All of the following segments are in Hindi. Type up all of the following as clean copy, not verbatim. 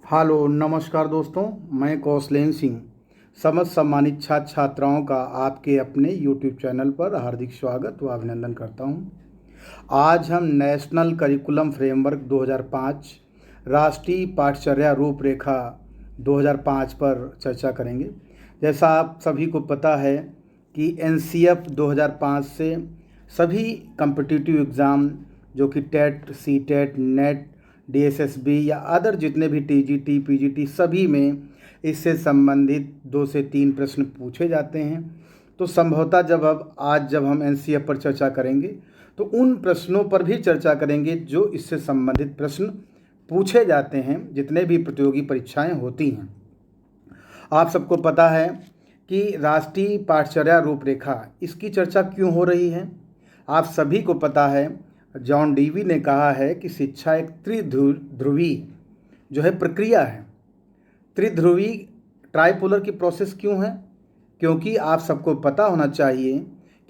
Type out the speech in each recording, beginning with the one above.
हेलो नमस्कार दोस्तों, मैं कौशलेन सिंह समस्त सम्मानित छात्र छात्राओं का आपके अपने यूट्यूब चैनल पर हार्दिक स्वागत व अभिनंदन करता हूं। आज हम नेशनल करिकुलम फ्रेमवर्क 2005 राष्ट्रीय पाठचर्या रूपरेखा 2005 पर चर्चा करेंगे। जैसा आप सभी को पता है कि एनसीएफ 2005 से सभी कम्पिटिटिव एग्ज़ाम जो कि टेट, सीटेट, नेट, डीएसएसबी या अदर जितने भी टीजीटी, पीजीटी सभी में इससे संबंधित 2 से 3 प्रश्न पूछे जाते हैं। तो संभवतः जब हम एनसीएफ पर चर्चा करेंगे तो उन प्रश्नों पर भी चर्चा करेंगे जो इससे संबंधित प्रश्न पूछे जाते हैं जितने भी प्रतियोगी परीक्षाएं होती हैं। आप सबको पता है कि राष्ट्रीय पाठचर्या रूपरेखा इसकी चर्चा क्यों हो रही है। आप सभी को पता है, जॉन डीवी ने कहा है कि शिक्षा एक त्रिध्रुवी जो है प्रक्रिया है। त्रिध्रुवी ट्राइपोलर की प्रोसेस क्यों है? क्योंकि आप सबको पता होना चाहिए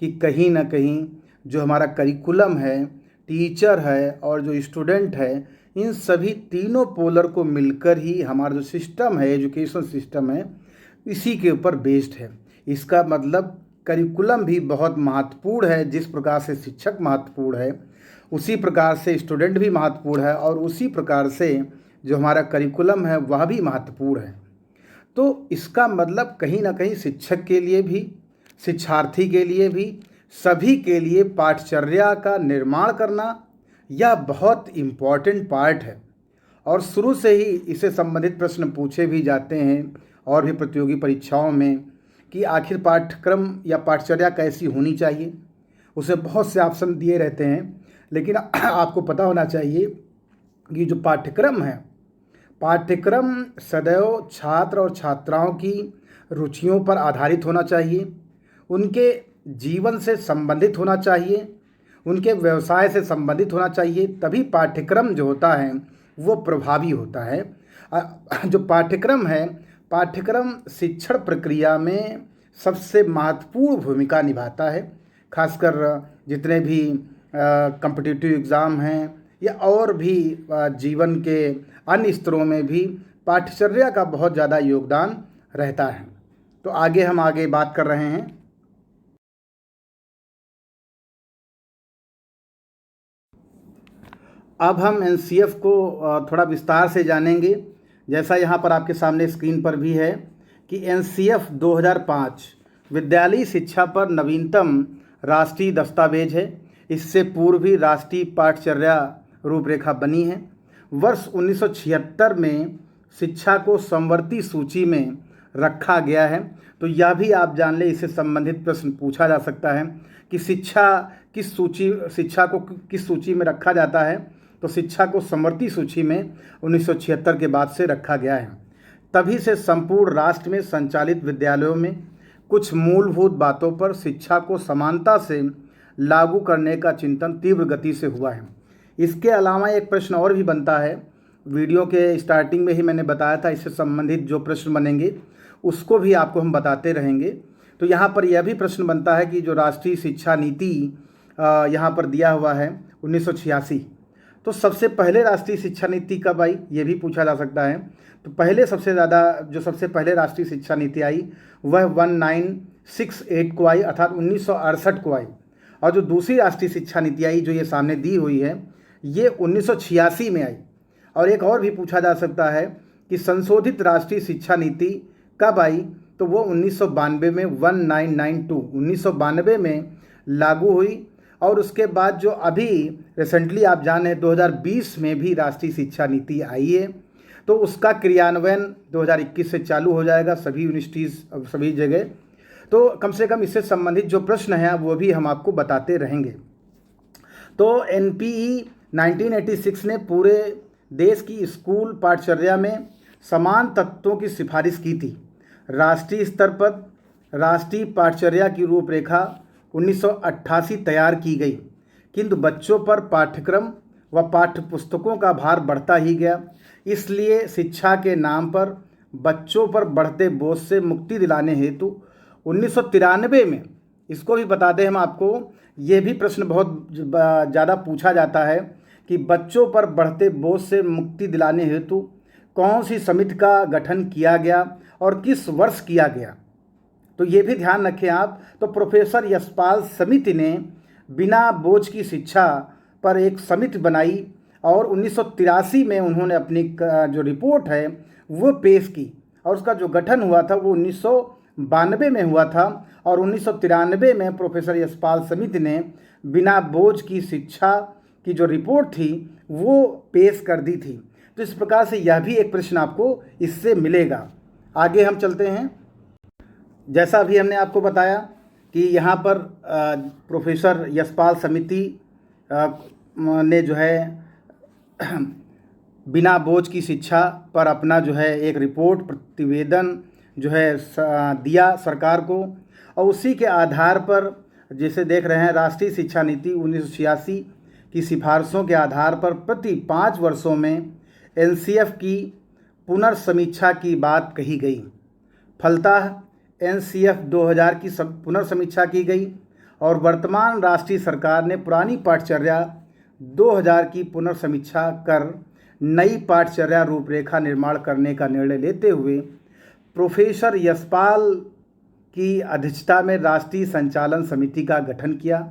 कि कहीं ना कहीं जो हमारा करिकुलम है, टीचर है और जो स्टूडेंट है, इन सभी तीनों पोलर को मिलकर ही हमारा जो सिस्टम है, एजुकेशन सिस्टम है, इसी के ऊपर बेस्ड है। इसका मतलब करिकुलम भी बहुत महत्वपूर्ण है। जिस प्रकार से शिक्षक महत्वपूर्ण है उसी प्रकार से स्टूडेंट भी महत्वपूर्ण है और उसी प्रकार से जो हमारा करिकुलम है वह भी महत्वपूर्ण है। तो इसका मतलब कहीं ना कहीं शिक्षक के लिए भी, शिक्षार्थी के लिए भी, सभी के लिए पाठचर्या का निर्माण करना यह बहुत इम्पॉर्टेंट पार्ट है। और शुरू से ही इससे संबंधित प्रश्न पूछे भी जाते हैं और भी प्रतियोगी परीक्षाओं में कि आखिर पाठ्यक्रम या पाठचर्या कैसी होनी चाहिए। उसे बहुत से ऑप्शन दिए रहते हैं, लेकिन आपको पता होना चाहिए कि जो पाठ्यक्रम है, पाठ्यक्रम सदैव छात्र और छात्राओं की रुचियों पर आधारित होना चाहिए, उनके जीवन से संबंधित होना चाहिए, उनके व्यवसाय से संबंधित होना चाहिए। तभी पाठ्यक्रम जो होता है वो प्रभावी होता है। जो पाठ्यक्रम है, पाठ्यक्रम शिक्षण प्रक्रिया में सबसे महत्वपूर्ण भूमिका निभाता है। खासकर जितने भी कम्पिटिटिव एग्ज़ाम हैं या और भी जीवन के अन्य स्तरों में भी पाठचर्या का बहुत ज़्यादा योगदान रहता है। तो आगे बात कर रहे हैं। अब हम एनसीएफ को थोड़ा विस्तार से जानेंगे। जैसा यहाँ पर आपके सामने स्क्रीन पर भी है कि एनसीएफ 2005 विद्यालयी शिक्षा पर नवीनतम राष्ट्रीय दस्तावेज है। इससे पूर्व भी राष्ट्रीय पाठचर्या रूपरेखा बनी है। वर्ष 1976 में शिक्षा को समवर्ती सूची में रखा गया है। तो यह भी आप जान लें, इससे संबंधित प्रश्न पूछा जा सकता है कि शिक्षा को किस सूची में रखा जाता है। तो शिक्षा को समवर्ती सूची में 1976 के बाद से रखा गया है। तभी से संपूर्ण राष्ट्र में संचालित विद्यालयों में कुछ मूलभूत बातों पर शिक्षा को समानता से लागू करने का चिंतन तीव्र गति से हुआ है। इसके अलावा एक प्रश्न और भी बनता है। वीडियो के स्टार्टिंग में ही मैंने बताया था, इससे संबंधित जो प्रश्न बनेंगे उसको भी आपको हम बताते रहेंगे। तो यहाँ पर यह भी प्रश्न बनता है कि जो राष्ट्रीय शिक्षा नीति यहाँ पर दिया हुआ है 1986, तो सबसे पहले राष्ट्रीय शिक्षा नीति कब आई, ये भी पूछा जा सकता है। तो सबसे पहले राष्ट्रीय शिक्षा नीति आई वह 1968 को आई, अर्थात 1968 को आई। और जो दूसरी राष्ट्रीय शिक्षा नीति आई जो ये सामने दी हुई है, ये 1986 में आई। और एक और भी पूछा जा सकता है कि संशोधित राष्ट्रीय शिक्षा नीति कब आई, तो वो 1992 में 1992 में लागू हुई। और उसके बाद जो अभी रिसेंटली आप जान रहे 2020 में भी राष्ट्रीय शिक्षा नीति आई है, तो उसका क्रियान्वयन 2021 से चालू हो जाएगा सभी यूनिवर्सिटीज़, सभी जगह। तो कम से कम इससे संबंधित जो प्रश्न हैं वो भी हम आपको बताते रहेंगे। तो एनपीई 1986 ने पूरे देश की स्कूल पाठचर्या में समान तत्वों की सिफारिश की थी। राष्ट्रीय स्तर पर राष्ट्रीय पाठचर्या की रूपरेखा 1988 तैयार की गई, किंतु बच्चों पर पाठ्यक्रम व पाठ्य पुस्तकों का भार बढ़ता ही गया। इसलिए शिक्षा के नाम पर बच्चों पर बढ़ते बोझ से मुक्ति दिलाने हेतु 1993 में, इसको भी बता दें हम आपको, ये भी प्रश्न बहुत ज़्यादा पूछा जाता है कि बच्चों पर बढ़ते बोझ से मुक्ति दिलाने हेतु कौन सी समिति का गठन किया गया और किस वर्ष किया गया, तो ये भी ध्यान रखें आप। तो प्रोफेसर यशपाल समिति ने बिना बोझ की शिक्षा पर एक समिति बनाई और 1983 में उन्होंने अपनी जो रिपोर्ट है वो पेश की, और उसका जो गठन हुआ था वो 1992 में हुआ था, और 1993 में प्रोफेसर यशपाल समिति ने बिना बोझ की शिक्षा की जो रिपोर्ट थी वो पेश कर दी थी। तो इस प्रकार से यह भी एक प्रश्न आपको इससे मिलेगा। आगे हम चलते हैं। जैसा अभी हमने आपको बताया कि यहाँ पर प्रोफेसर यशपाल समिति ने जो है बिना बोझ की शिक्षा पर अपना जो है एक रिपोर्ट प्रतिवेदन जो है दिया सरकार को, और उसी के आधार पर जैसे देख रहे हैं राष्ट्रीय शिक्षा नीति 1986 की सिफारिशों के आधार पर प्रति 5 वर्षों में एनसीएफ की पुनर्समीक्षा की बात कही गई। फलतः एनसीएफ 2000 की पुनर्समीक्षा की गई और वर्तमान राष्ट्रीय सरकार ने पुरानी पाठचर्या 2000 की पुनर्समीक्षा कर नई पाठचर्या रूपरेखा निर्माण करने का निर्णय लेते हुए प्रोफेसर यशपाल की अध्यक्षता में राष्ट्रीय संचालन समिति का गठन किया।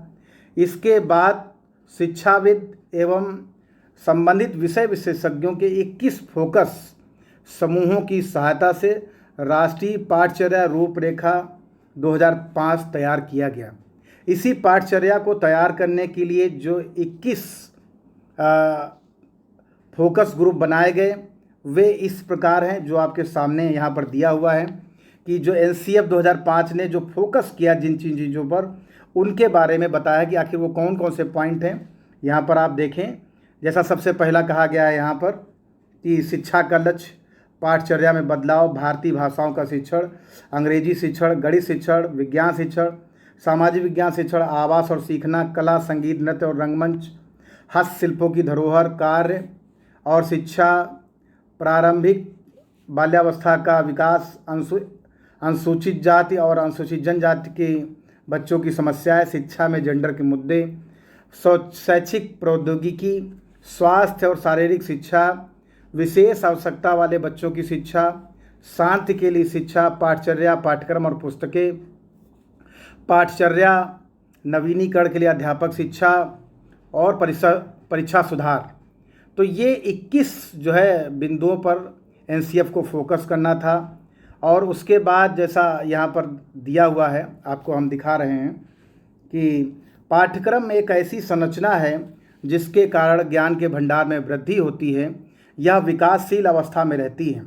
इसके बाद शिक्षाविद एवं संबंधित विषय विशेषज्ञों के 21 फोकस समूहों की सहायता से राष्ट्रीय पाठचर्या रूपरेखा 2005 तैयार किया गया। इसी पाठचर्या को तैयार करने के लिए जो 21 फोकस ग्रुप बनाए गए वे इस प्रकार हैं, जो आपके सामने यहाँ पर दिया हुआ है कि जो एनसीएफ 2005 ने जो फोकस किया जिन चीज़ों पर, उनके बारे में बताया कि आखिर वो कौन कौन से पॉइंट हैं। यहाँ पर आप देखें, जैसा सबसे पहला कहा गया है यहाँ पर कि शिक्षा का लक्ष्य, पाठचर्या में बदलाव, भारतीय भाषाओं का शिक्षण, अंग्रेजी शिक्षण, गणित शिक्षण, विज्ञान शिक्षण, सामाजिक विज्ञान शिक्षण, आवास और सीखना, कला, संगीत, नृत्य और रंगमंच, हस्तशिल्पों की धरोहर, कार्य और शिक्षा, प्रारंभिक बाल्यावस्था का विकास, अनुसूचित जाति और अनुसूचित जनजाति के बच्चों की समस्याएं, शिक्षा में जेंडर के मुद्दे, शैक्षिक प्रौद्योगिकी, स्वास्थ्य और शारीरिक शिक्षा, विशेष आवश्यकता वाले बच्चों की शिक्षा, शांति के लिए शिक्षा, पाठचर्या, पाठ्यक्रम और पुस्तकें, पाठचर्या नवीनीकरण के लिए अध्यापक शिक्षा और परीक्षा सुधार। तो ये 21 जो है बिंदुओं पर एनसीएफ को फोकस करना था। और उसके बाद जैसा यहाँ पर दिया हुआ है आपको हम दिखा रहे हैं कि पाठ्यक्रम एक ऐसी संरचना है जिसके कारण ज्ञान के भंडार में वृद्धि होती है। यह विकासशील अवस्था में रहती है।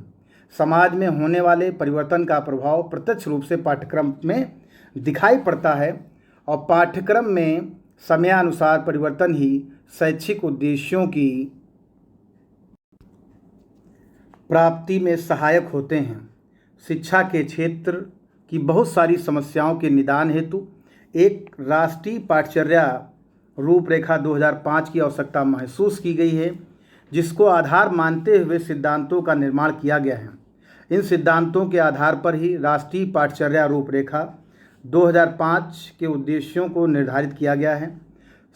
समाज में होने वाले परिवर्तन का प्रभाव प्रत्यक्ष रूप से पाठ्यक्रम में दिखाई पड़ता है और पाठ्यक्रम में समयानुसार परिवर्तन ही शैक्षिक उद्देश्यों की प्राप्ति में सहायक होते हैं। शिक्षा के क्षेत्र की बहुत सारी समस्याओं के निदान हेतु एक राष्ट्रीय पाठचर्या रूपरेखा 2005 की आवश्यकता महसूस की गई है, जिसको आधार मानते हुए सिद्धांतों का निर्माण किया गया है। इन सिद्धांतों के आधार पर ही राष्ट्रीय पाठचर्या रूपरेखा 2005 के उद्देश्यों को निर्धारित किया गया है।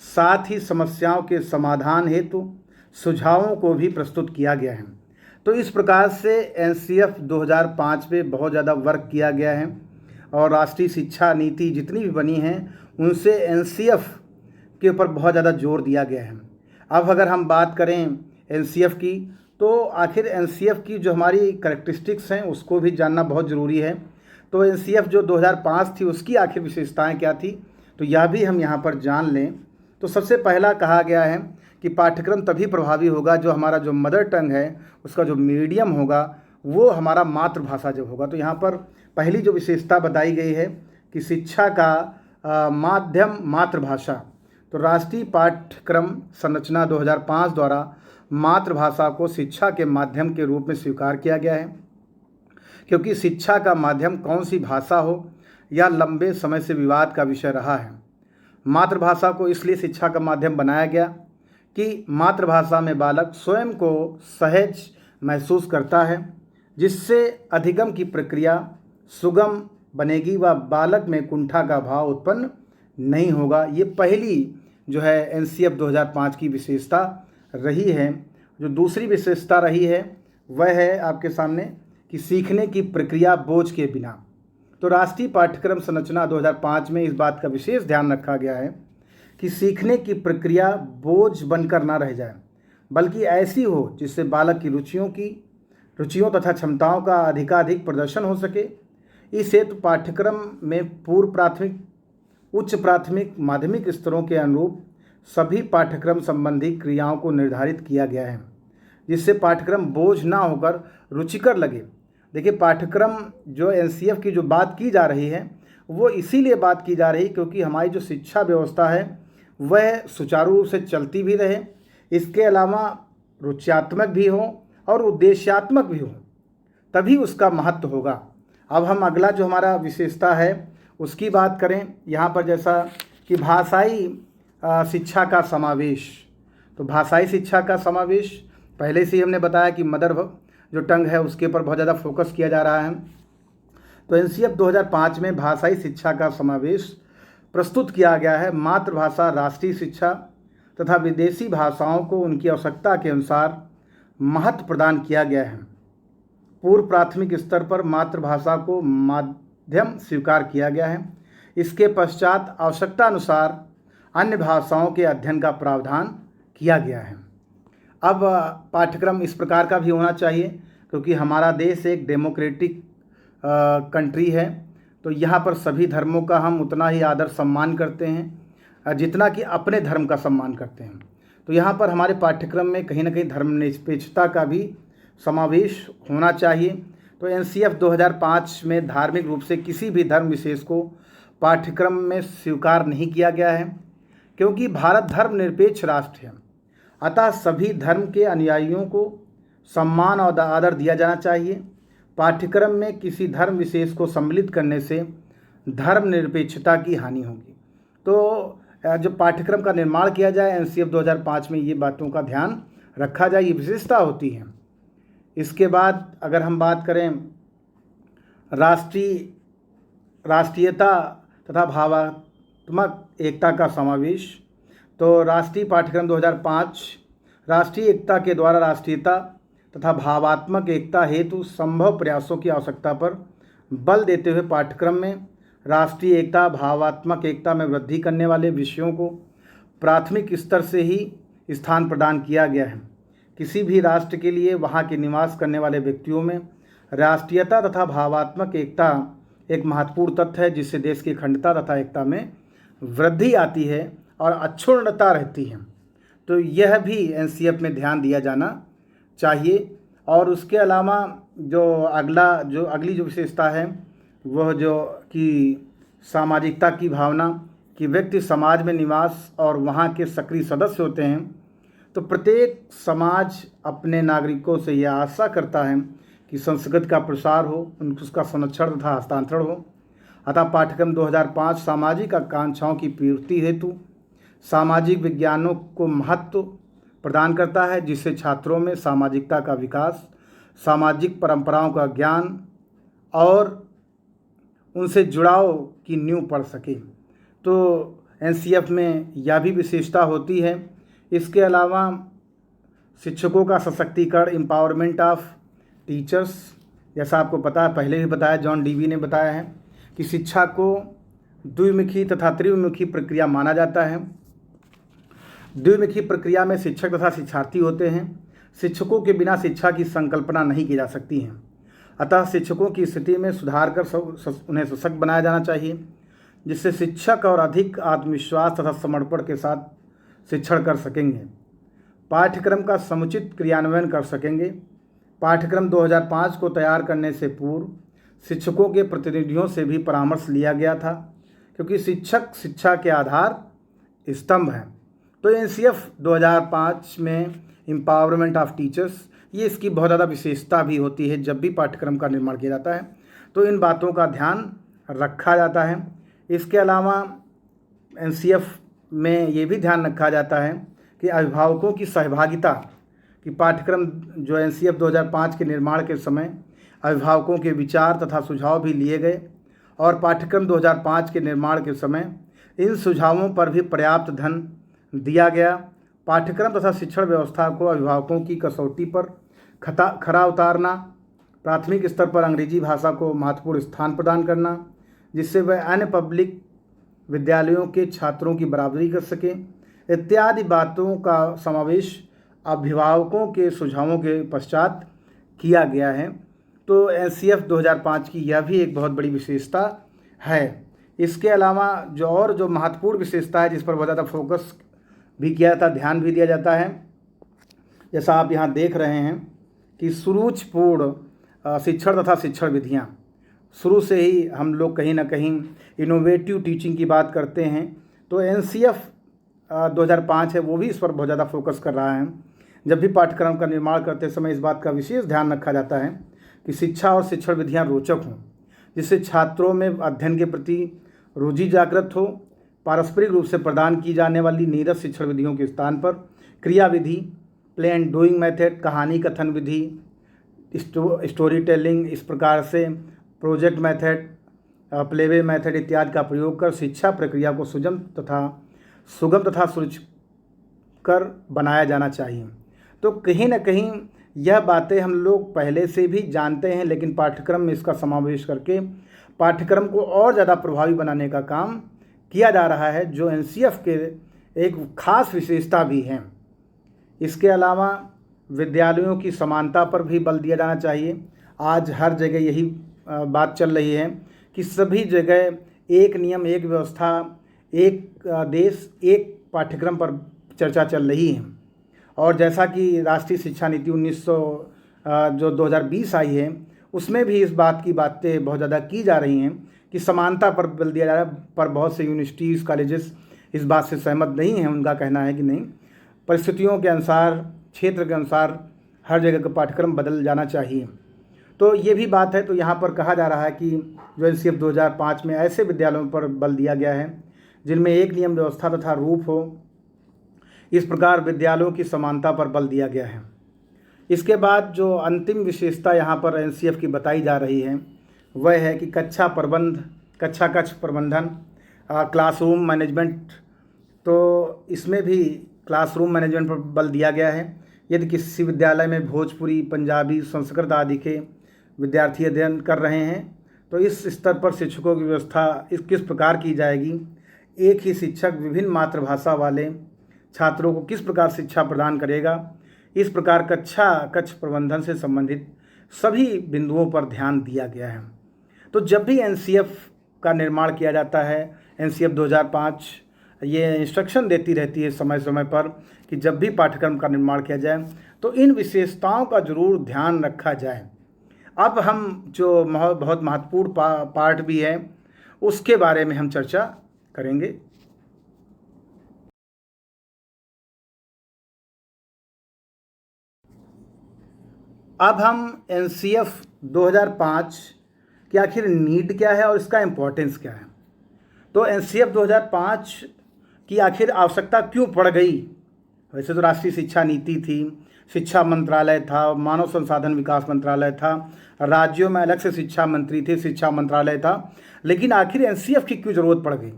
साथ ही समस्याओं के समाधान हेतु सुझावों को भी प्रस्तुत किया गया है। तो इस प्रकार से एनसीएफ 2005 पे बहुत ज़्यादा वर्क किया गया है और राष्ट्रीय शिक्षा नीति जितनी भी बनी हैं उनसे एनसीएफ के ऊपर बहुत ज़्यादा जोर दिया गया है। अब अगर हम बात करें एनसीएफ की, तो आखिर एनसीएफ की जो हमारी करैक्टरिस्टिक्स हैं उसको भी जानना बहुत ज़रूरी है। तो एनसीएफ जो 2005 थी उसकी आखिर विशेषताएं क्या थी, तो यह भी हम यहाँ पर जान लें। तो सबसे पहला कहा गया है कि पाठ्यक्रम तभी प्रभावी होगा जो हमारा जो मदर टंग है उसका जो मीडियम होगा वो हमारा मातृभाषा जब होगा। तो यहाँ पर पहली जो विशेषता बताई गई है कि शिक्षा का माध्यम मातृभाषा। तो राष्ट्रीय पाठ्यक्रम संरचना 2005 द्वारा मातृभाषा को शिक्षा के माध्यम के रूप में स्वीकार किया गया है, क्योंकि शिक्षा का माध्यम कौन सी भाषा हो यह लंबे समय से विवाद का विषय रहा है। मातृभाषा को इसलिए शिक्षा का माध्यम बनाया गया कि मातृभाषा में बालक स्वयं को सहज महसूस करता है, जिससे अधिगम की प्रक्रिया सुगम बनेगी व बालक में कुंठा का भाव उत्पन्न नहीं होगा। ये पहली जो है एनसीएफ 2005 की विशेषता रही है। जो दूसरी विशेषता रही है वह है आपके सामने कि सीखने की प्रक्रिया बोझ के बिना। तो राष्ट्रीय पाठ्यक्रम संरचना 2005 में इस बात का विशेष ध्यान रखा गया है कि सीखने की प्रक्रिया बोझ बनकर ना रह जाए, बल्कि ऐसी हो जिससे बालक की रुचियों तथा क्षमताओं का अधिकाधिक प्रदर्शन हो सके। इस हेतु पाठ्यक्रम में पूर्व प्राथमिक, उच्च प्राथमिक, माध्यमिक स्तरों के अनुरूप सभी पाठ्यक्रम संबंधी क्रियाओं को निर्धारित किया गया है, जिससे पाठ्यक्रम बोझ ना होकर रुचिकर लगे। देखिए, पाठ्यक्रम जो एनसीएफ की जो बात की जा रही है वो इसीलिए बात की जा रही है क्योंकि हमारी जो शिक्षा व्यवस्था है वह सुचारू रूप से चलती भी रहे, इसके अलावा रुच्यात्मक भी हो और उद्देश्यात्मक भी हो, तभी उसका महत्व होगा। अब हम अगला जो हमारा विशेषता है उसकी बात करें यहाँ पर, जैसा कि भाषाई शिक्षा का समावेश। तो भाषाई शिक्षा का समावेश पहले से ही हमने बताया कि मदर जो टंग है उसके ऊपर बहुत ज़्यादा फोकस किया जा रहा है। तो एनसीएफ 2005 में भाषाई शिक्षा का समावेश प्रस्तुत किया गया है। मातृभाषा राष्ट्रीय शिक्षा तथा विदेशी भाषाओं को उनकी आवश्यकता के अनुसार महत्व प्रदान किया गया है। पूर्व प्राथमिक स्तर पर मातृभाषा को माध्यम स्वीकार किया गया है। इसके पश्चात आवश्यकता अनुसार अन्य भाषाओं के अध्ययन का प्रावधान किया गया है। अब पाठ्यक्रम इस प्रकार का भी होना चाहिए क्योंकि हमारा देश एक डेमोक्रेटिक कंट्री है, तो यहाँ पर सभी धर्मों का हम उतना ही आदर सम्मान करते हैं जितना कि अपने धर्म का सम्मान करते हैं। तो यहाँ पर हमारे पाठ्यक्रम में कहीं ना कहीं धर्मनिरपेक्षता का भी समावेश होना चाहिए। तो एनसीएफ 2005 में धार्मिक रूप से किसी भी धर्म विशेष को पाठ्यक्रम में स्वीकार नहीं किया गया है क्योंकि भारत धर्मनिरपेक्ष राष्ट्र है। अतः सभी धर्म के अनुयायियों को सम्मान और आदर दिया जाना चाहिए। पाठ्यक्रम में किसी धर्म विशेष को सम्मिलित करने से धर्मनिरपेक्षता की हानि होगी। तो जब पाठ्यक्रम का निर्माण किया जाए एनसीएफ 2005 में ये बातों का ध्यान रखा जाए, ये विशेषता होती है। इसके बाद अगर हम बात करें राष्ट्रीयता तथा भावात्मक एकता का समावेश, तो राष्ट्रीय पाठ्यक्रम 2005 राष्ट्रीय एकता के द्वारा राष्ट्रीयता तथा भावात्मक एकता हेतु संभव प्रयासों की आवश्यकता पर बल देते हुए पाठ्यक्रम में राष्ट्रीय एकता, भावात्मक एकता में वृद्धि करने वाले विषयों को प्राथमिक स्तर से ही स्थान प्रदान किया गया है। किसी भी राष्ट्र के लिए वहाँ के निवास करने वाले व्यक्तियों में राष्ट्रीयता तथा भावात्मक एकता एक महत्वपूर्ण तथ्य है, जिससे देश की अखंडता तथा एकता में वृद्धि आती है और अक्षुण्णता रहती है। तो यह भी एनसीएफ में ध्यान दिया जाना चाहिए। और उसके अलावा अगली जो विशेषता है वह जो कि सामाजिकता की भावना, कि व्यक्ति समाज में निवास और वहाँ के सक्रिय सदस्य होते हैं। तो प्रत्येक समाज अपने नागरिकों से यह आशा करता है कि संस्कृति का प्रसार हो, उसका संरक्षण तथा हस्तांतरण हो। अतः पाठ्यक्रम 2005 सामाजिक आकांक्षाओं की पूर्ति हेतु सामाजिक विज्ञानों को महत्व प्रदान करता है, जिससे छात्रों में सामाजिकता का विकास, सामाजिक परंपराओं का ज्ञान और उनसे जुड़ाव की नींव पड़ सके। तो एनसीएफ में यह भी विशेषता होती है। इसके अलावा शिक्षकों का सशक्तिकरण, एम्पावरमेंट ऑफ टीचर्स, जैसा आपको पता है, पहले भी बताया, जॉन डीवी ने बताया है कि शिक्षा को द्विमुखी तथा त्रिमुखी प्रक्रिया माना जाता है। द्विमुखी प्रक्रिया में शिक्षक तथा शिक्षार्थी होते हैं। शिक्षकों के बिना शिक्षा की संकल्पना नहीं की जा सकती है। अतः शिक्षकों की स्थिति में सुधार कर उन्हें सशक्त बनाया जाना चाहिए, जिससे शिक्षक और अधिक आत्मविश्वास तथा समर्पण के साथ शिक्षण कर सकेंगे, पाठ्यक्रम का समुचित क्रियान्वयन कर सकेंगे। पाठ्यक्रम 2005 को तैयार करने से पूर्व शिक्षकों के प्रतिनिधियों से भी परामर्श लिया गया था, क्योंकि शिक्षक शिक्षा के आधार स्तंभ हैं। तो एनसीएफ 2005 में एम्पावरमेंट ऑफ टीचर्स, ये इसकी बहुत ज़्यादा विशेषता भी होती है। जब भी पाठ्यक्रम का निर्माण किया जाता है तो इन बातों का ध्यान रखा जाता है। इसके अलावा एनसीएफ में ये भी ध्यान रखा जाता है कि अभिभावकों की सहभागिता, कि पाठ्यक्रम जो एनसीएफ 2005 के निर्माण के समय अभिभावकों के विचार तथा सुझाव भी लिए गए और पाठ्यक्रम 2005 के निर्माण के समय इन सुझावों पर भी पर्याप्त धन दिया गया। पाठ्यक्रम तथा शिक्षण व्यवस्था को अभिभावकों की कसौटी पर खरा उतारना, प्राथमिक स्तर पर अंग्रेजी भाषा को महत्वपूर्ण स्थान प्रदान करना जिससे वह अन्य पब्लिक विद्यालयों के छात्रों की बराबरी कर सकें, इत्यादि बातों का समावेश अभिभावकों के सुझावों के पश्चात किया गया है। तो एनसीएफ 2005 की यह भी एक बहुत बड़ी विशेषता है। इसके अलावा जो महत्वपूर्ण विशेषता है जिस पर बहुत ज़्यादा फोकस भी किया जाता, ध्यान भी दिया जाता है, जैसा आप यहाँ देख रहे हैं कि सुरुचिपूर्ण शिक्षण तथा शिक्षण विधियाँ। शुरू से ही हम लोग कहीं ना कहीं इनोवेटिव टीचिंग की बात करते हैं, तो एनसीएफ 2005 है वो भी इस पर बहुत ज़्यादा फोकस कर रहा है। जब भी पाठ्यक्रम का निर्माण करते समय इस बात का विशेष ध्यान रखा जाता है कि शिक्षा और शिक्षण विधियाँ रोचक हों, जिससे छात्रों में अध्ययन के प्रति रुचि जागृत हो। पारस्परिक रूप से प्रदान की जाने वाली नीरस शिक्षण विधियों के स्थान पर क्रिया विधि, प्ले एंड डूइंग मेथड, कहानी कथन विधि, स्टोरी टेलिंग, इस प्रकार से प्रोजेक्ट मेथड, प्लेवे मेथड इत्यादि का प्रयोग कर शिक्षा प्रक्रिया को सुगम तथा सुरुचिकर बनाया जाना चाहिए। तो कहीं ना कहीं यह बातें हम लोग पहले से भी जानते हैं, लेकिन पाठ्यक्रम में इसका समावेश करके पाठ्यक्रम को और ज़्यादा प्रभावी बनाने का काम किया जा रहा है, जो एनसीएफ के एक खास विशेषता भी है। इसके अलावा विद्यालयों की समानता पर भी बल दिया जाना चाहिए। आज हर जगह यही बात चल रही है कि सभी जगह एक नियम, एक व्यवस्था, एक देश, एक पाठ्यक्रम पर चर्चा चल रही है। और जैसा कि राष्ट्रीय शिक्षा नीति 2020 आई है, उसमें भी इस बात की बातें बहुत ज़्यादा की जा रही हैं कि समानता पर बल दिया जा रहा है। पर बहुत से यूनिवर्सिटीज़, कॉलेजेस इस बात से सहमत नहीं हैं। उनका कहना है कि नहीं, परिस्थितियों के अनुसार, क्षेत्र के अनुसार हर जगह का पाठ्यक्रम बदल जाना चाहिए। तो ये भी बात है। तो यहाँ पर कहा जा रहा है कि जो एनसीएफ 2005 में ऐसे विद्यालयों पर बल दिया गया है जिनमें एक नियम, व्यवस्था तथा रूप हो, इस प्रकार विद्यालयों की समानता पर बल दिया गया है। इसके बाद जो अंतिम विशेषता यहाँ पर एनसीएफ की बताई जा रही है वह है कि कक्षा कक्ष प्रबंधन, क्लासरूम मैनेजमेंट। तो इसमें भी क्लासरूम मैनेजमेंट पर बल दिया गया है। यदि किसी विद्यालय में भोजपुरी, पंजाबी, संस्कृत आदि के विद्यार्थी अध्ययन कर रहे हैं तो इस स्तर पर शिक्षकों की व्यवस्था किस प्रकार की जाएगी, एक ही शिक्षक विभिन्न मातृभाषा वाले छात्रों को किस प्रकार शिक्षा प्रदान करेगा, इस प्रकार कक्ष प्रबंधन से संबंधित सभी बिंदुओं पर ध्यान दिया गया है। तो जब भी एनसीएफ का निर्माण किया जाता है, एनसीएफ 2005 ये इंस्ट्रक्शन देती रहती है समय समय पर कि जब भी पाठ्यक्रम का निर्माण किया जाए तो इन विशेषताओं का जरूर ध्यान रखा जाए। अब हम जो बहुत महत्वपूर्ण पार्ट भी है उसके बारे में हम चर्चा करेंगे। अब हम एनसीएफ 2005 की आखिर नीड क्या है और इसका इम्पोर्टेंस क्या है। तो एनसीएफ 2005 की आखिर आवश्यकता क्यों पड़ गई। वैसे तो राष्ट्रीय शिक्षा नीति थी, शिक्षा मंत्रालय था, मानव संसाधन विकास मंत्रालय था, राज्यों में अलग से शिक्षा मंत्री थे, शिक्षा मंत्रालय था, लेकिन आखिर एनसीएफ की क्यों ज़रूरत पड़ गई।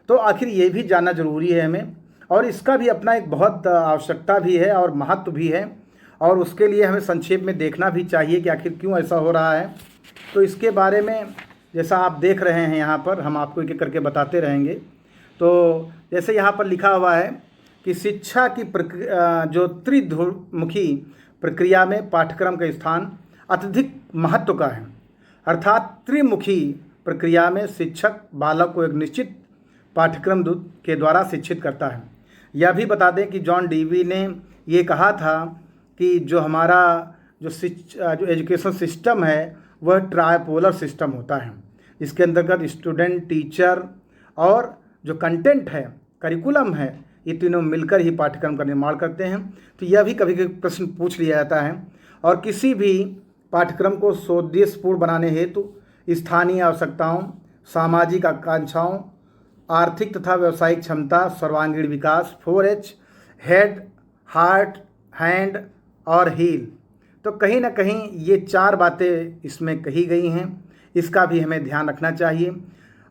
तो आखिर ये भी जानना ज़रूरी है हमें, और इसका भी अपना एक बहुत आवश्यकता भी है और महत्व भी है, और उसके लिए हमें संक्षेप में देखना भी चाहिए कि आखिर क्यों ऐसा हो रहा है। तो इसके बारे में जैसा आप देख रहे हैं यहाँ पर, हम आपको एक एक करके बताते रहेंगे। तो जैसे यहाँ पर लिखा हुआ है कि शिक्षा की जो त्रिमुखी प्रक्रिया में पाठ्यक्रम का स्थान अत्यधिक महत्व का है। अर्थात त्रिमुखी प्रक्रिया में शिक्षक बालक को एक निश्चित पाठ्यक्रम के द्वारा शिक्षित करता है। यह भी बता दें कि जॉन डीवी ने ये कहा था कि जो हमारा जो एजुकेशन सिस्टम है वह ट्राइपोलर सिस्टम होता है, इसके अंतर्गत स्टूडेंट, टीचर और जो कंटेंट है, करिकुलम है, ये तीनों मिलकर ही पाठ्यक्रम का निर्माण करते हैं। तो यह भी कभी कभी प्रश्न पूछ लिया जाता है। और किसी भी पाठ्यक्रम को सौदेशपूर्ण बनाने हेतु स्थानीय आवश्यकताओं, सामाजिक आकांक्षाओं, आर्थिक तथा व्यावसायिक क्षमता, सर्वांगीण विकास, 4H, हेड, हार्ट, हैंड और हील। तो कहीं ना कहीं ये 4 बातें इसमें कही गई हैं, इसका भी हमें ध्यान रखना चाहिए।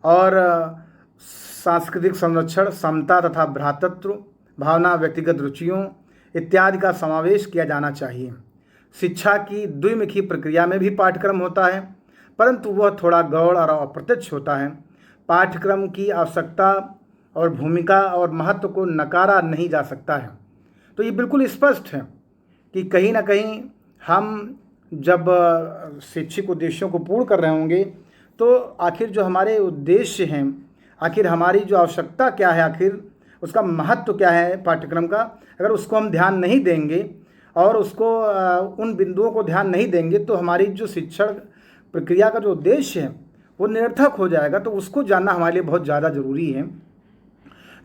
और सांस्कृतिक संरक्षण, समता तथा भ्रातृत्व भावना, व्यक्तिगत रुचियों इत्यादि का समावेश किया जाना चाहिए। शिक्षा की द्विमुखी प्रक्रिया में भी पाठ्यक्रम होता है, परंतु वह थोड़ा गौण और अप्रत्यक्ष होता है। पाठ्यक्रम की आवश्यकता और भूमिका और महत्व को नकारा नहीं जा सकता है। तो ये बिल्कुल स्पष्ट है कि कहीं ना कहीं हम जब शैक्षिक उद्देश्यों को पूर्ण कर रहे होंगे तो आखिर जो हमारे उद्देश्य हैं, आखिर हमारी जो आवश्यकता क्या है, आखिर उसका महत्व क्या है पाठ्यक्रम का, अगर उसको हम ध्यान नहीं देंगे और उसको उन बिंदुओं को ध्यान नहीं देंगे तो हमारी जो शिक्षण प्रक्रिया का जो उद्देश्य है वो निरर्थक हो जाएगा। तो उसको जानना हमारे लिए बहुत ज़्यादा ज़रूरी है।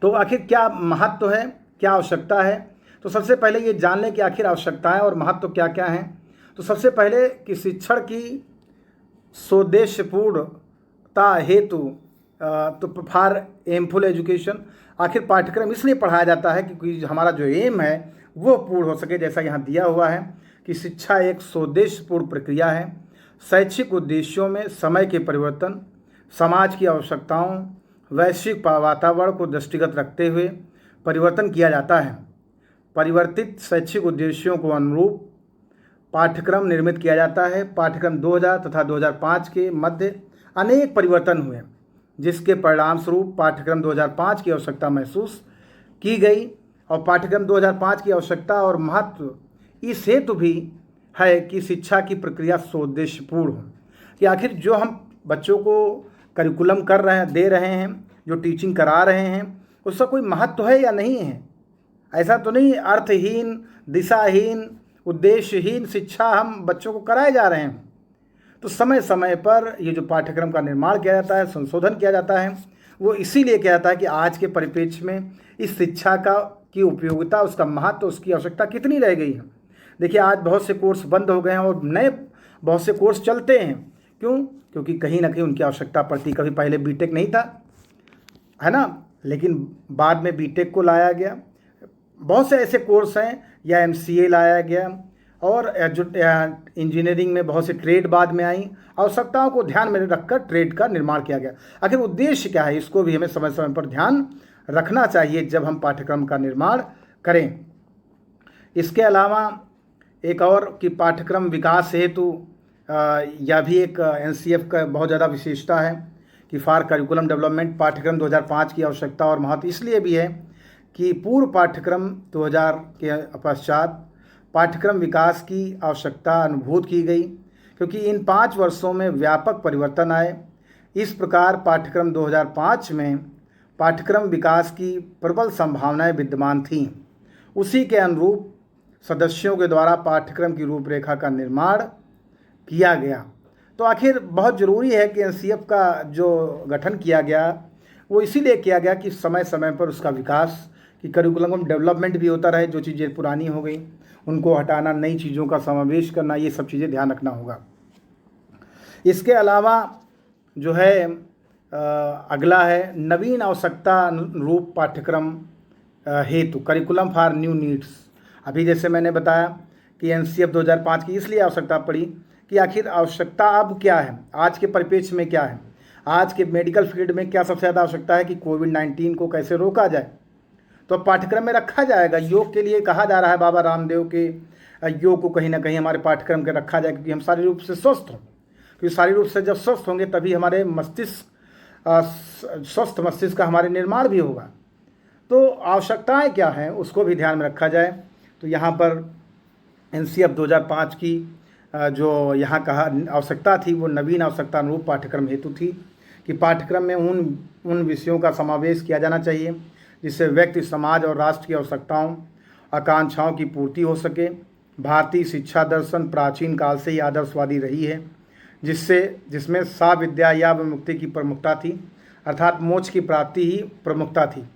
तो आखिर क्या महत्व है, क्या आवश्यकता है, तो सबसे पहले ये जान लें कि आखिर आवश्यकताएं और महत्व क्या क्या हैं। तो सबसे पहले कि शिक्षण की सोद्देश्यपूर्णता हेतु तो फॉर एमफुल एजुकेशन, आखिर पाठ्यक्रम इसलिए पढ़ाया जाता है क्योंकि हमारा जो एम है वो पूर्ण हो सके। जैसा यहाँ दिया हुआ है कि शिक्षा एक सोद्देश्यपूर्ण प्रक्रिया है। शैक्षिक उद्देश्यों में समय के परिवर्तन, समाज की आवश्यकताओं, वैश्विक वातावरण को दृष्टिगत रखते हुए परिवर्तन किया जाता है। परिवर्तित शैक्षिक उद्देश्यों को अनुरूप पाठ्यक्रम निर्मित किया जाता है। पाठ्यक्रम 2000 तथा 2005 के मध्य अनेक परिवर्तन हुए, जिसके परिणाम स्वरूप पाठ्यक्रम 2005 की आवश्यकता महसूस की गई। और पाठ्यक्रम 2005 की आवश्यकता और महत्व इस हेतु भी है कि शिक्षा की प्रक्रिया सोद्देश्यपूर्ण हो, कि आखिर जो हम बच्चों को करिकुलम कर रहे हैं, दे रहे हैं, जो टीचिंग करा रहे हैं, उसका कोई महत्व है या नहीं है। ऐसा तो नहीं अर्थहीन, दिशाहीन, उद्देश्यहीन शिक्षा हम बच्चों को कराए जा रहे हैं। तो समय समय पर ये जो पाठ्यक्रम का निर्माण किया जाता है, संशोधन किया जाता है, वो इसीलिए किया जाता है कि आज के परिप्रेक्ष्य में इस शिक्षा की उपयोगिता, उसका महत्व, उसकी आवश्यकता कितनी रह गई है। देखिए आज बहुत से कोर्स बंद हो गए हैं और नए बहुत से कोर्स चलते हैं। क्यों? क्योंकि कहीं ना कहीं उनकी आवश्यकता पड़ती। कभी पहले बीटेक नहीं था, है ना, लेकिन बाद में बीटेक को लाया गया। बहुत से ऐसे कोर्स हैं, या एमसीए लाया गया, और जो इंजीनियरिंग में बहुत से ट्रेड बाद में आई। आवश्यकताओं को ध्यान में रखकर ट्रेड का निर्माण किया गया। आखिर उद्देश्य क्या है, इसको भी हमें समय समय पर ध्यान रखना चाहिए जब हम पाठ्यक्रम का निर्माण करें। इसके अलावा एक और कि पाठ्यक्रम विकास हेतु यह भी एक एनसीएफ का बहुत ज़्यादा विशेषता है कि फॉर करिकुलम डेवलपमेंट पाठ्यक्रम 2005 की आवश्यकता और महत्व इसलिए भी है कि पूर्व पाठ्यक्रम 2000 के पश्चात पाठ्यक्रम विकास की आवश्यकता अनुभूत की गई, क्योंकि इन 5 वर्षों में व्यापक परिवर्तन आए। इस प्रकार पाठ्यक्रम 2005 में पाठ्यक्रम विकास की प्रबल संभावनाएं विद्यमान थीं। उसी के अनुरूप सदस्यों के द्वारा पाठ्यक्रम की रूपरेखा का निर्माण किया गया। तो आखिर बहुत ज़रूरी है कि एनसीएफ का जो गठन किया गया वो इसीलिए किया गया कि समय समय पर उसका विकास, कि करिकुलम डेवलपमेंट भी होता रहे। जो चीज़ें पुरानी हो गई उनको हटाना, नई चीज़ों का समावेश करना, ये सब चीज़ें ध्यान रखना होगा। इसके अलावा जो है अगला है नवीन आवश्यकता अनुरूप पाठ्यक्रम हेतु करिकुलम फॉर न्यू नीड्स। अभी जैसे मैंने बताया कि एनसीएफ 2005 की इसलिए आवश्यकता पड़ी कि आखिर आवश्यकता अब क्या है, आज के परिप्रेक्ष्य में क्या है, आज के मेडिकल फील्ड में क्या सबसे ज़्यादा आवश्यकता है कि कोविड-19 को कैसे रोका जाए। तो पाठ्यक्रम में रखा जाएगा। योग के लिए कहा जा रहा है बाबा रामदेव के योग को कहीं ना कहीं हमारे पाठ्यक्रम के रखा जाए, क्योंकि हम शारीरिक रूप से स्वस्थ हों। क्योंकि शारीरिक रूप से जब स्वस्थ होंगे तभी हमारे मस्तिष्क स्वस्थ मस्तिष्क का हमारे निर्माण भी होगा। तो आवश्यकताएं क्या हैं उसको भी ध्यान में रखा जाए। तो यहाँ पर एनसीएफ 2005 की जो यहाँ कहा आवश्यकता थी वो नवीन आवश्यकता अनुरूप पाठ्यक्रम हेतु थी, कि पाठ्यक्रम में उन विषयों का समावेश किया जाना चाहिए जिससे व्यक्ति, समाज और राष्ट्र की आवश्यकताओं, आकांक्षाओं की पूर्ति हो सके। भारतीय शिक्षा दर्शन प्राचीन काल से ही आदर्शवादी रही है, जिसमें साविद्या या विमुक्ति की प्रमुखता थी, अर्थात मोक्ष की प्राप्ति ही प्रमुखता थी।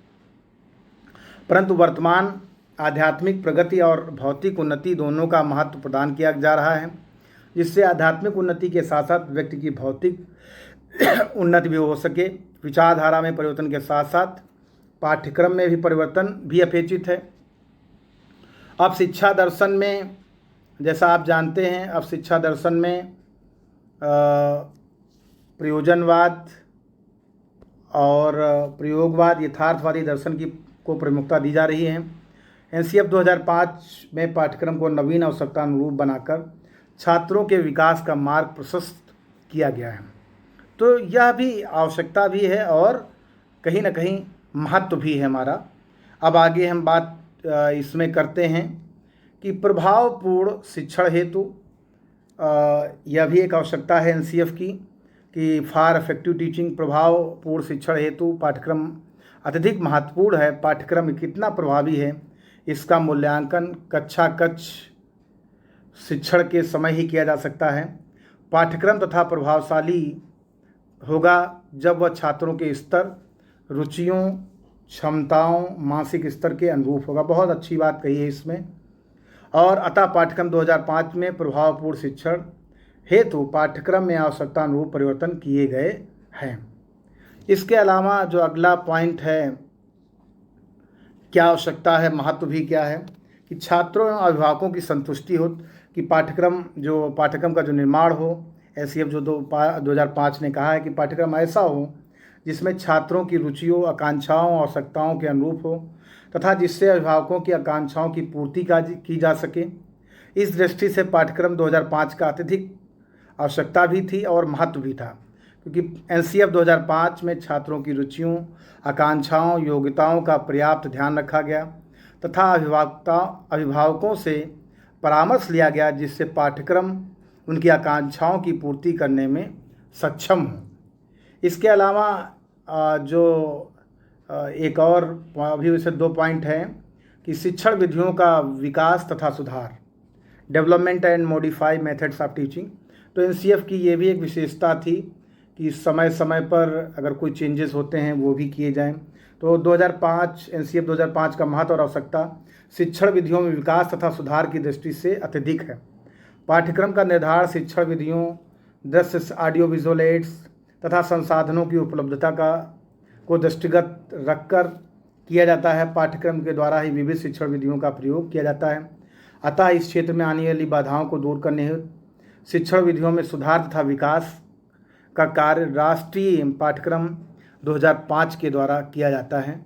परंतु वर्तमान आध्यात्मिक प्रगति और भौतिक उन्नति दोनों का महत्व प्रदान किया जा रहा है, जिससे आध्यात्मिक उन्नति के साथ साथ व्यक्ति की भौतिक उन्नति भी हो सके। विचारधारा में परिवर्तन के साथ साथ पाठ्यक्रम में भी परिवर्तन भी अपेक्षित है। अब शिक्षा दर्शन में, जैसा आप जानते हैं, अब शिक्षा दर्शन में प्रयोजनवाद और प्रयोगवाद, यथार्थवादी दर्शन को प्रमुखता दी जा रही है। एनसीएफ 2005 में पाठ्यक्रम को नवीन आवश्यकता अनुरूप बनाकर छात्रों के विकास का मार्ग प्रशस्त किया गया है। तो यह भी आवश्यकता भी है और कहीं ना कहीं महत्व भी है हमारा। अब आगे हम बात इसमें करते हैं कि प्रभावपूर्ण शिक्षण हेतु यह भी एक आवश्यकता है एनसीएफ की कि फॉर इफेक्टिव टीचिंग, प्रभावपूर्ण शिक्षण हेतु पाठ्यक्रम अत्यधिक महत्वपूर्ण है। पाठ्यक्रम कितना प्रभावी है इसका मूल्यांकन कक्षा कक्ष शिक्षण के समय ही किया जा सकता है। पाठ्यक्रम तथा प्रभावशाली होगा जब वह छात्रों के स्तर, रुचियों, क्षमताओं, मानसिक स्तर के अनुरूप होगा। बहुत अच्छी बात कही है इसमें। और अतः पाठ्यक्रम 2005 में प्रभावपूर्ण शिक्षण हेतु पाठ्यक्रम में आवश्यकता अनुरूप परिवर्तन किए गए हैं। इसके अलावा जो अगला पॉइंट है, क्या आवश्यकता है, महत्व भी क्या है कि छात्रों एवं अभिभावकों की संतुष्टि हो कि पाठ्यक्रम का जो निर्माण हो। एनसीएफ जो 2005 ने कहा है कि पाठ्यक्रम ऐसा हो जिसमें छात्रों की रुचियों, आकांक्षाओं, आवश्यकताओं के अनुरूप हो तथा जिससे अभिभावकों की आकांक्षाओं की पूर्ति की जा सके। इस दृष्टि से पाठ्यक्रम 2005 का अत्यधिक आवश्यकता भी थी और महत्व भी था, क्योंकि एनसीएफ 2005 में छात्रों की रुचियों, आकांक्षाओं, योग्यताओं का पर्याप्त ध्यान रखा गया तथा अभिभावकों से परामर्श लिया गया जिससे पाठ्यक्रम उनकी आकांक्षाओं की पूर्ति करने में सक्षम हो। इसके अलावा जो एक और अभी वैसे 2 पॉइंट हैं कि शिक्षण विधियों का विकास तथा सुधार, development and modify methods of teaching. तो एनसीएफ की ये भी एक विशेषता थी कि समय समय पर अगर कोई चेंजेस होते हैं वो भी किए जाएं। तो 2005 एनसीएफ 2005 का महत्व और आवश्यकता शिक्षण विधियों में विकास तथा सुधार की दृष्टि से अत्यधिक है। पाठ्यक्रम का निर्धारण शिक्षण विधियों, दृश्य ऑडियो विजुअल एड्स तथा संसाधनों की उपलब्धता को दृष्टिगत रखकर किया जाता है। पाठ्यक्रम के द्वारा ही विविध शिक्षण विधियों का प्रयोग किया जाता है। अतः इस क्षेत्र में आने वाली बाधाओं को दूर करने हेतु शिक्षण विधियों में सुधार तथा विकास का कार्य राष्ट्रीय पाठ्यक्रम 2005 के द्वारा किया जाता है।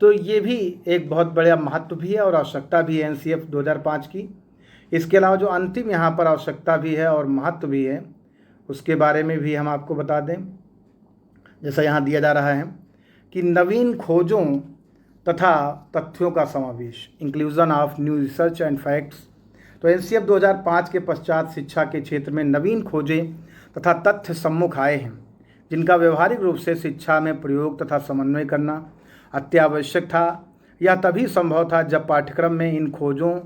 तो ये भी एक बहुत बड़ा महत्व भी है और आवश्यकता भी है एनसीएफ 2005 की। इसके अलावा जो अंतिम यहाँ पर आवश्यकता भी है और महत्व भी है उसके बारे में भी हम आपको बता दें। जैसा यहाँ दिया जा रहा है कि नवीन खोजों तथा तथ्यों का समावेश, inclusion of new research and facts. तो एनसीएफ 2005 के पश्चात शिक्षा के क्षेत्र में नवीन खोजें तथा तथ्य सम्मुख आए हैं जिनका व्यवहारिक रूप से शिक्षा में प्रयोग तथा समन्वय करना अत्यावश्यक था। यह तभी संभव था जब पाठ्यक्रम में इन खोजों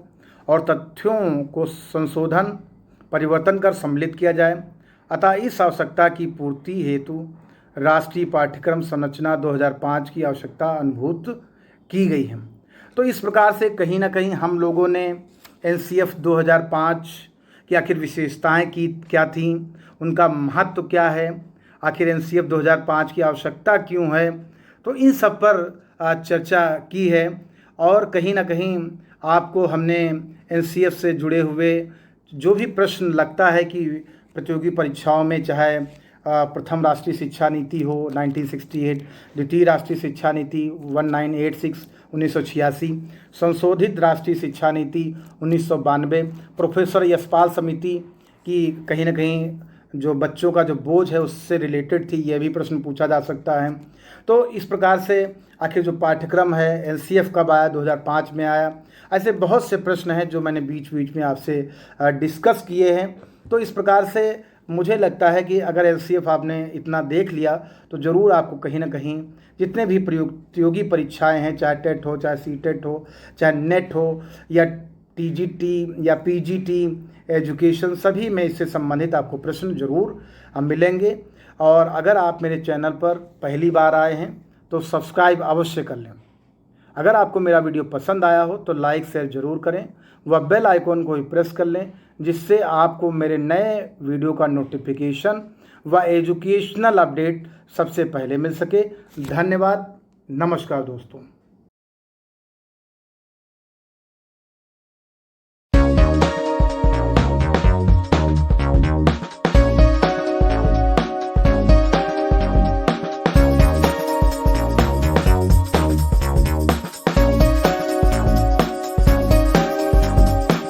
और तथ्यों को संशोधन, परिवर्तन कर सम्मिलित किया जाए। अतः इस आवश्यकता की पूर्ति हेतु राष्ट्रीय पाठ्यक्रम संरचना 2005 की आवश्यकता अनुभूत की गई है। तो इस प्रकार से कहीं ना कहीं हम लोगों ने एनसीएफ 2005 की आखिर विशेषताएं क्या थीं, उनका महत्व क्या है, आखिर एनसीएफ 2005 की आवश्यकता क्यों है, तो इन सब पर चर्चा की है। और कहीं ना कहीं आपको हमने एनसीएफ से जुड़े हुए जो भी प्रश्न लगता है कि प्रतियोगी परीक्षाओं में, चाहे प्रथम राष्ट्रीय शिक्षा नीति हो 1968, द्वितीय राष्ट्रीय शिक्षा नीति 1986 1986, संशोधित राष्ट्रीय शिक्षा नीति 1992, प्रोफेसर यशपाल समिति की कहीं ना कहीं जो बच्चों का जो बोझ है उससे रिलेटेड थी, यह भी प्रश्न पूछा जा सकता है। तो इस प्रकार से आखिर जो पाठ्यक्रम है एनसीएफ कब आया, 2005 में आया। ऐसे बहुत से प्रश्न हैं जो मैंने बीच बीच में आपसे डिस्कस किए हैं। तो इस प्रकार से मुझे लगता है कि अगर एनसीएफ आपने इतना देख लिया तो ज़रूर आपको कहीं ना कहीं जितने भी प्रतियोगी परीक्षाएं हैं, चाहे टेट हो, चाहे सीटेट हो, चाहे नेट हो या टीजीटी या पीजीटी एजुकेशन, सभी में इससे संबंधित आपको प्रश्न ज़रूर मिलेंगे। और अगर आप मेरे चैनल पर पहली बार आए हैं तो सब्सक्राइब अवश्य कर लें। अगर आपको मेरा वीडियो पसंद आया हो तो लाइक शेयर ज़रूर करें व बेल आइकॉन को भी प्रेस कर लें, जिससे आपको मेरे नए वीडियो का नोटिफिकेशन व एजुकेशनल अपडेट सबसे पहले मिल सके। धन्यवाद। नमस्कार दोस्तों।